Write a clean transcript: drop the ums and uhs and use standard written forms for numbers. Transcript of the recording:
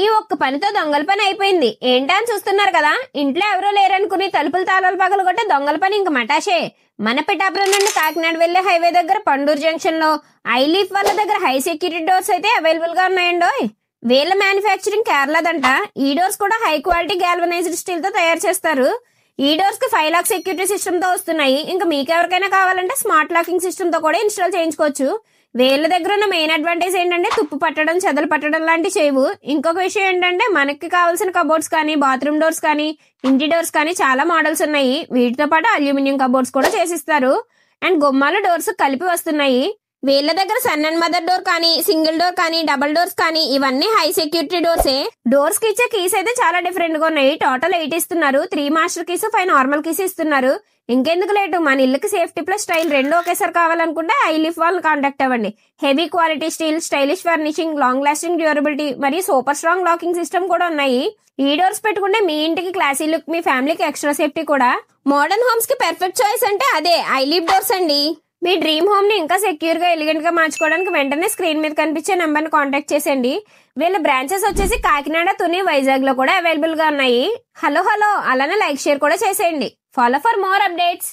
ఈ ఒక్క పనితో దొంగల పని అయిపోయింది. ఏంటా అని చూస్తున్నారు కదా, ఇంట్లో ఎవరో లేరనుకుని తలుపులు తాళాలు పగలగొట్టే దొంగల పని ఇంక మటాషే. మన పిఠాపురం నుండి కాకినాడ వెళ్లే హైవే దగ్గర పండూరు జంక్షన్ లో ఐలీఫ్ వాళ్ళ దగ్గర హై సెక్యూరిటీ డోర్స్ అయితే అవైలబుల్ గా ఉన్నాయండోయ్. వీళ్ళ మ్యానుఫ్యాక్చరింగ్ కేరళదంట. ఈ డోర్స్ కూడా హై క్వాలిటీ గాల్వనైజ్డ్ స్టీల్ తో తయారు చేస్తారు. ఈ డోర్స్ కి 5 లాక్ సెక్యూరిటీ సిస్టమ్ తో వస్తున్నాయి. ఇంకా మీకెవరికైనా కావాలంటే స్మార్ట్ లాకింగ్ సిస్టమ్ తో కూడా ఇన్స్టాల్ చేయించుకోవచ్చు. వీళ్ళ దగ్గర ఉన్న మెయిన్ అడ్వాంటేజ్ ఏంటంటే తుప్పు పట్టడం, చెదలు పట్టడం లాంటివి చేయవు. ఇంకొక విషయం ఏంటంటే మనకి కావాల్సిన కబోర్డ్స్ కానీ, బాత్రూమ్ డోర్స్ కానీ, ఇంటి డోర్స్ కానీ చాలా మోడల్స్ ఉన్నాయి. వీటితో పాటు అల్యూమినియం కబోర్డ్స్ కూడా చేసిస్తారు. అండ్ గుమ్మాల డోర్స్ కలిపి వస్తున్నాయి. వీళ్ళ దగ్గర సన్ అండ్ మదర్ డోర్ కానీ, సింగిల్ డోర్ కానీ, డబుల్ డోర్స్ కానీ ఇవన్నీ హై సెక్యూరిటీ డోర్సే. డోర్స్ కి ఇచ్చే కీస్ అయితే చాలా డిఫరెంట్ గా ఉన్నాయి. టోటల్ 8 ఇస్తున్నారు. 3 మాస్టర్ కీస్, 5 నార్మల్ కీస్ ఇస్తున్నారు. ఇంకెందుకు లేటు, మన ఇల్లుకి సేఫ్టీ ప్లస్ స్టైల్ రెండు ఒకేసారి కావాలనుకుంటే ఐలీఫ్ వాళ్ళని కాంటాక్ట్ అవ్వండి. Heavy quality steel, stylish furnishing, long lasting durability మరియు సూపర్ స్ట్రాంగ్ లాకింగ్ సిస్టమ్ కూడా ఉన్నాయి. ఈ డోర్స్ పెట్టుకుంటే మీ ఇంటికి క్లాసీ లుక్, మీ ఫ్యామిలీకి ఎక్స్ట్రా సేఫ్టీ కూడా. మోడర్న్ హోమ్స్ కి పెర్ఫెక్ట్ చాయిస్ అంటే అదే ఐలీఫ్ డోర్స్ అండి. మీ డ్రీమ్ హోమ్ ని ఇంకా సెక్యూర్ గా, ఎలిగెంట్ గా మార్చుకోవడానికి వెంటనే స్క్రీన్ మీద కనిపించే నెంబర్ ని కాంటాక్ట్ చేసేయండి. వీళ్ళ బ్రాంచెస్ వచ్చేసి కాకినాడ, తుని, వైజాగ్ లో కూడా అవైలబుల్ గా ఉన్నాయి. హలో అలానే లైక్, షేర్ కూడా చేసేయండి. Follow for more updates.